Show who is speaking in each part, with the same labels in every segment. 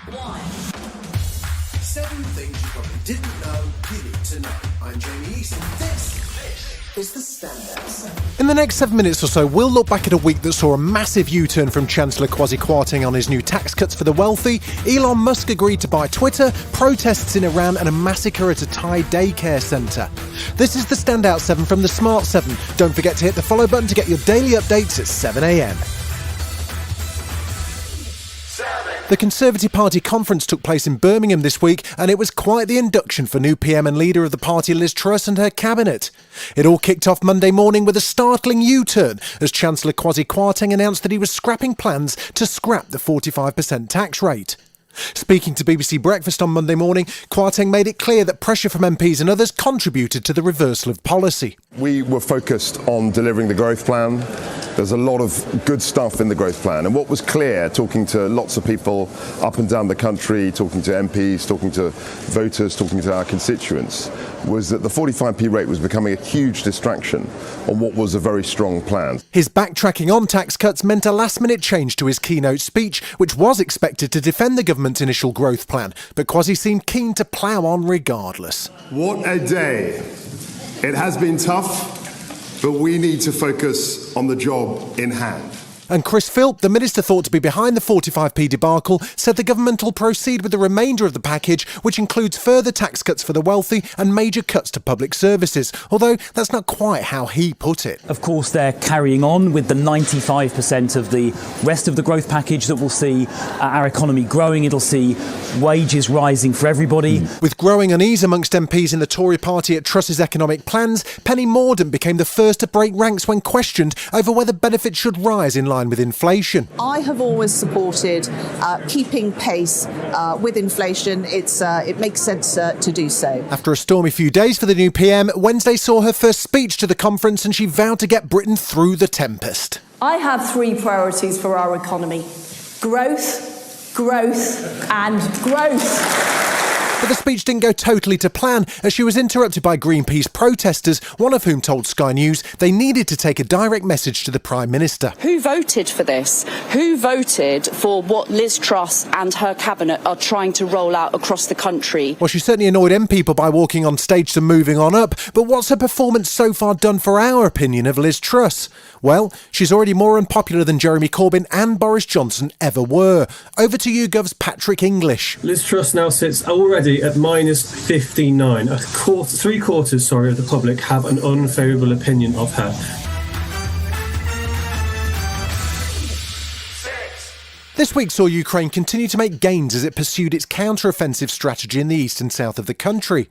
Speaker 1: 7 things you probably didn't know you need to know. I'm Jamie East, and this is the Standout 7.
Speaker 2: In the next 7 minutes or so, we'll look back at a week that saw a massive U-turn from Chancellor Kwasi Kwarteng on his new tax cuts for the wealthy, Elon Musk agreed to buy Twitter, protests in Iran, and a massacre at a Thai daycare centre. This is the Standout 7 from the Smart 7. Don't forget to hit the follow button to get your daily updates at 7 a.m. The Conservative Party conference took place in Birmingham this week, and it was quite the induction for new PM and leader of the party Liz Truss and her cabinet. It all kicked off Monday morning with a startling U-turn as Chancellor Kwasi Kwarteng announced that he was scrapping plans to scrap the 45% tax rate. Speaking to BBC Breakfast on Monday morning, Kwarteng made it clear that pressure from MPs and others contributed to the reversal of policy.
Speaker 3: We were focused on delivering the growth plan. There's a lot of good stuff in the growth plan. And what was clear, talking to lots of people up and down the country, talking to MPs, talking to voters, talking to our constituents, was that the 45p rate was becoming a huge distraction on what was a very strong plan.
Speaker 2: His backtracking on tax cuts meant a last-minute change to his keynote speech, which was expected to defend the government's initial growth plan. But Kwasi seemed keen to plough on regardless.
Speaker 4: What a day. It has been tough, but we need to focus on the job in hand.
Speaker 2: And Chris Philp, the minister thought to be behind the 45p debacle, said the government will proceed with the remainder of the package, which includes further tax cuts for the wealthy and major cuts to public services, although that's not quite how he put it.
Speaker 5: Of course, they're carrying on with the 95% of the rest of the growth package that will see our economy growing. It'll see wages rising for everybody.
Speaker 2: With growing unease amongst MPs in the Tory party at Truss's economic plans, Penny Mordaunt became the first to break ranks when questioned over whether benefits should rise in line with inflation.
Speaker 6: I have always supported keeping pace with inflation. It makes sense to do so.
Speaker 2: After a stormy few days for the new PM, Wednesday saw her first speech to the conference and she vowed to get Britain through the tempest.
Speaker 7: I have 3 priorities for our economy: growth, growth and growth.
Speaker 2: But the speech didn't go totally to plan as she was interrupted by Greenpeace protesters, one of whom told Sky News they needed to take a direct message to the Prime Minister.
Speaker 8: Who voted for this? Who voted for what Liz Truss and her cabinet are trying to roll out across the country?
Speaker 2: Well, she certainly annoyed people by walking on stage to moving on up, but what's her performance so far done for our opinion of Liz Truss? Well, she's already more unpopular than Jeremy Corbyn and Boris Johnson ever were. Over to you, Gov's Patrick English.
Speaker 9: Liz Truss now sits already at minus 59. Three quarters of the public have an unfavourable opinion of her.
Speaker 2: This week saw Ukraine continue to make gains as it pursued its counter-offensive strategy in the east and south of the country.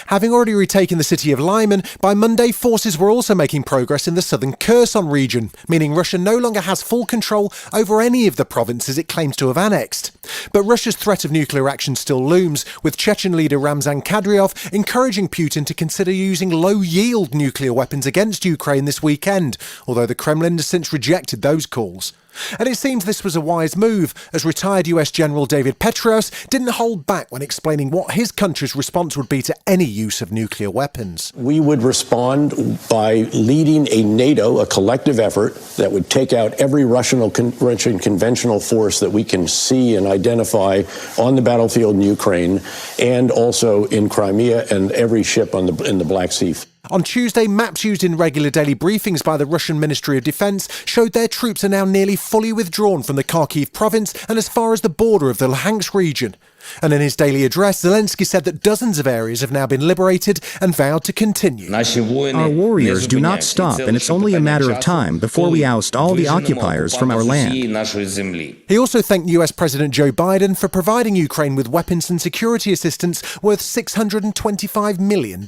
Speaker 2: Having already retaken the city of Lyman, by Monday forces were also making progress in the southern Kherson region, meaning Russia no longer has full control over any of the provinces it claims to have annexed. But Russia's threat of nuclear action still looms, with Chechen leader Ramzan Kadyrov encouraging Putin to consider using low-yield nuclear weapons against Ukraine this weekend, although the Kremlin has since rejected those calls. And it seems this was a wise move, as retired US General David Petraeus didn't hold back when explaining what his country's response would be to any use of nuclear weapons.
Speaker 10: We would respond by leading a NATO, a collective effort that would take out every Russian conventional force that we can see and identify on the battlefield in Ukraine and also in Crimea and every ship in the Black Sea.
Speaker 2: On Tuesday, maps used in regular daily briefings by the Russian Ministry of Defence showed their troops are now nearly fully withdrawn from the Kharkiv province and as far as the border of the Luhansk region. And in his daily address, Zelensky said that dozens of areas have now been liberated and vowed to continue.
Speaker 11: Our warriors do not stop, and it's only a matter of time before we oust all the occupiers from our land.
Speaker 2: He also thanked US President Joe Biden for providing Ukraine with weapons and security assistance worth $625 million.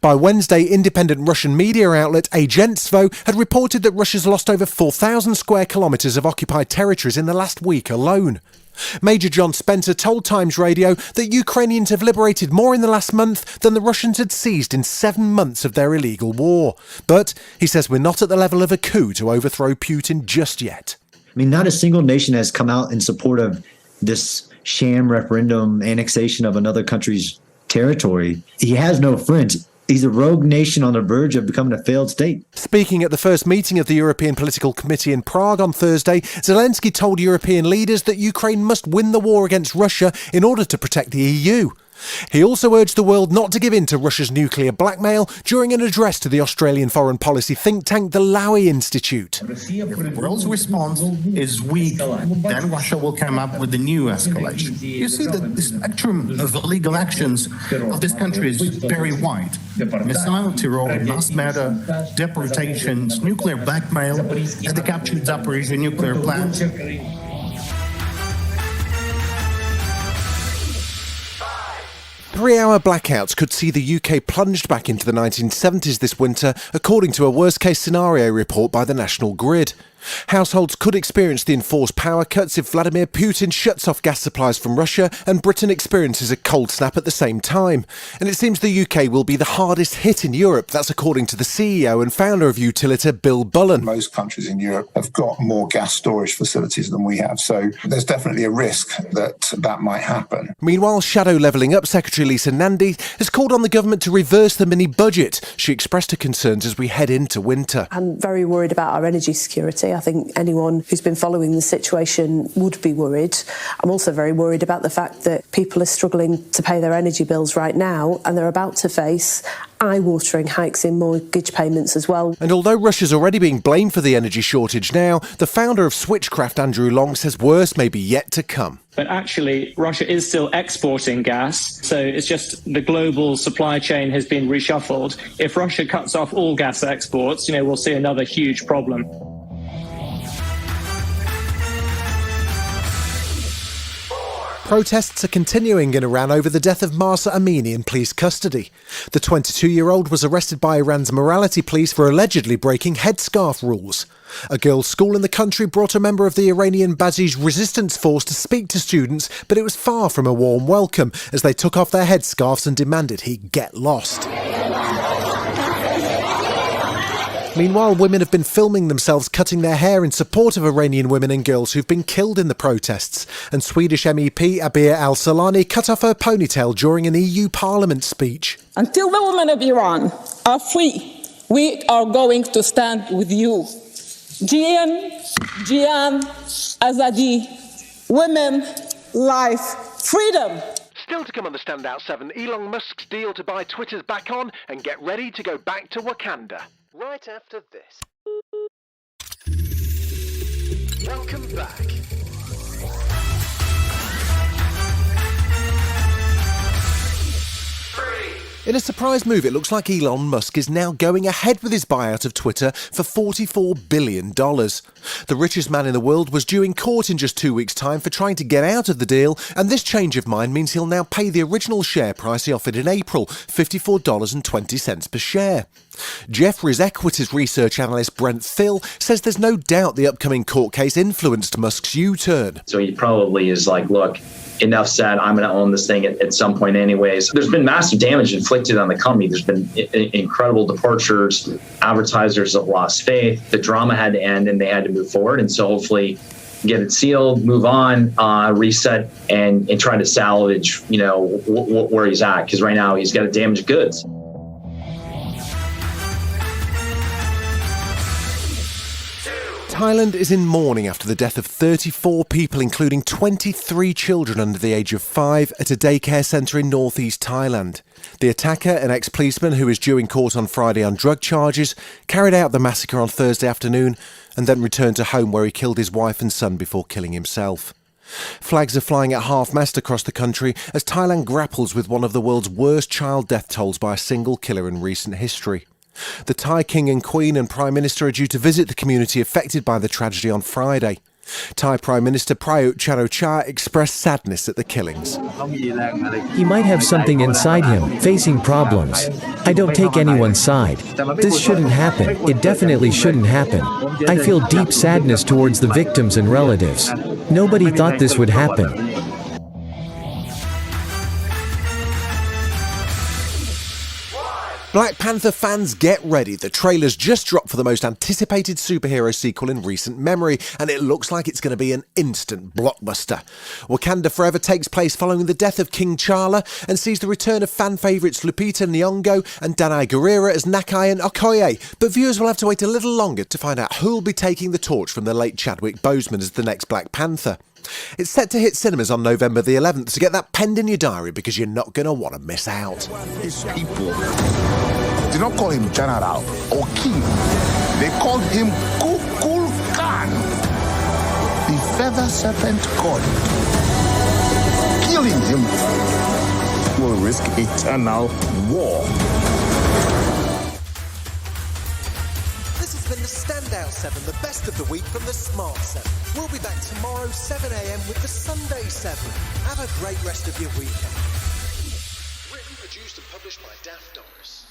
Speaker 2: By Wednesday, independent Russian media outlet Agentstvo had reported that Russia's lost over 4,000 square kilometres of occupied territories in the last week alone. Major John Spencer told Times Radio that Ukrainians have liberated more in the last month than the Russians had seized in 7 months of their illegal war. But he says we're not at the level of a coup to overthrow Putin just yet.
Speaker 12: I mean, not a single nation has come out in support of this sham referendum annexation of another country's territory. He has no friends. He's a rogue nation on the verge of becoming a failed state.
Speaker 2: Speaking at the first meeting of the European Political Committee in Prague on Thursday, Zelensky told European leaders that Ukraine must win the war against Russia in order to protect the EU. He also urged the world not to give in to Russia's nuclear blackmail during an address to the Australian foreign policy think tank, the Lowy Institute.
Speaker 13: If the world's response is weak, then Russia will come up with a new escalation. You see that the spectrum of illegal actions of this country is very wide. Missile terror, mass murder, deportations, nuclear blackmail, and the captured Zaporizhzhia nuclear plant.
Speaker 2: 3-hour blackouts could see the UK plunged back into the 1970s this winter, according to a worst-case scenario report by the National Grid. Households could experience the enforced power cuts if Vladimir Putin shuts off gas supplies from Russia and Britain experiences a cold snap at the same time. And it seems the UK will be the hardest hit in Europe. That's according to the CEO and founder of Utilita, Bill Bullen.
Speaker 14: Most countries in Europe have got more gas storage facilities than we have, so there's definitely a risk that that might happen.
Speaker 2: Meanwhile, Shadow Levelling Up Secretary Lisa Nandy has called on the government to reverse the mini budget. She expressed her concerns as we head into winter.
Speaker 15: I'm very worried about our energy security. I think anyone who's been following the situation would be worried. I'm also very worried about the fact that people are struggling to pay their energy bills right now, and they're about to face eye-watering hikes in mortgage payments as well.
Speaker 2: And although Russia's already being blamed for the energy shortage now, the founder of Switchcraft, Andrew Long, says worse may be yet to come.
Speaker 16: But actually, Russia is still exporting gas, so it's just the global supply chain has been reshuffled. If Russia cuts off all gas exports, we'll see another huge problem.
Speaker 2: Protests are continuing in Iran over the death of Mahsa Amini in police custody. The 22-year-old was arrested by Iran's morality police for allegedly breaking headscarf rules. A girls' school in the country brought a member of the Iranian Basij resistance force to speak to students, but it was far from a warm welcome as they took off their headscarves and demanded he get lost. Meanwhile, women have been filming themselves cutting their hair in support of Iranian women and girls who've been killed in the protests. And Swedish MEP Abir Al-Salani cut off her ponytail during an EU Parliament speech.
Speaker 17: Until the women of Iran are free, we are going to stand with you. Jian, Azadi, women, life, freedom.
Speaker 2: Still to come on the Standout 7, Elon Musk's deal to buy Twitter's back on and get ready to go back to Wakanda. Right after this. Welcome back. In a surprise move, it looks like Elon Musk is now going ahead with his buyout of Twitter for $44 billion. The richest man in the world was due in court in just 2 weeks' time for trying to get out of the deal, and this change of mind means he'll now pay the original share price he offered in April, $54.20 per share. Jefferies Equities research analyst Brent Thill says there's no doubt the upcoming court case influenced Musk's U-turn.
Speaker 18: So he probably is like, look, enough said, I'm going to own this thing at some point anyways. There's been massive damage inflicted on the company. There's been incredible departures. Advertisers have lost faith. The drama had to end and they had to move forward. And so hopefully get it sealed, move on, reset, and try to salvage, where he's at. Because right now he's got to damage goods.
Speaker 2: Thailand is in mourning after the death of 34 people, including 23 children under the age of 5, at a daycare centre in northeast Thailand. The attacker, an ex-policeman who is due in court on Friday on drug charges, carried out the massacre on Thursday afternoon and then returned to home where he killed his wife and son before killing himself. Flags are flying at half-mast across the country as Thailand grapples with one of the world's worst child death tolls by a single killer in recent history. The Thai King and Queen and Prime Minister are due to visit the community affected by the tragedy on Friday. Thai Prime Minister Prayut Chan-o-cha expressed sadness at the killings.
Speaker 19: He might have something inside him, facing problems. I don't take anyone's side. This shouldn't happen. It definitely shouldn't happen. I feel deep sadness towards the victims and relatives. Nobody thought this would happen.
Speaker 2: Black Panther fans, get ready. The trailer's just dropped for the most anticipated superhero sequel in recent memory, and it looks like it's going to be an instant blockbuster. Wakanda Forever takes place following the death of King T'Challa and sees the return of fan favourites Lupita Nyong'o and Danai Gurira as Nakai and Okoye, but viewers will have to wait a little longer to find out who'll be taking the torch from the late Chadwick Boseman as the next Black Panther. It's set to hit cinemas on November the 11th, so get that penned in your diary because you're not going to want to miss out.
Speaker 20: His people did not call him general or king. They called him Kukulkan, the feather serpent god. Killing him will risk eternal war.
Speaker 2: This has been the Standout 7, the best of the week from the Smart 7. We'll be back tomorrow, 7 a.m. with the Sunday 7. Have a great rest of your weekend. Written, produced and published by Daft Doris.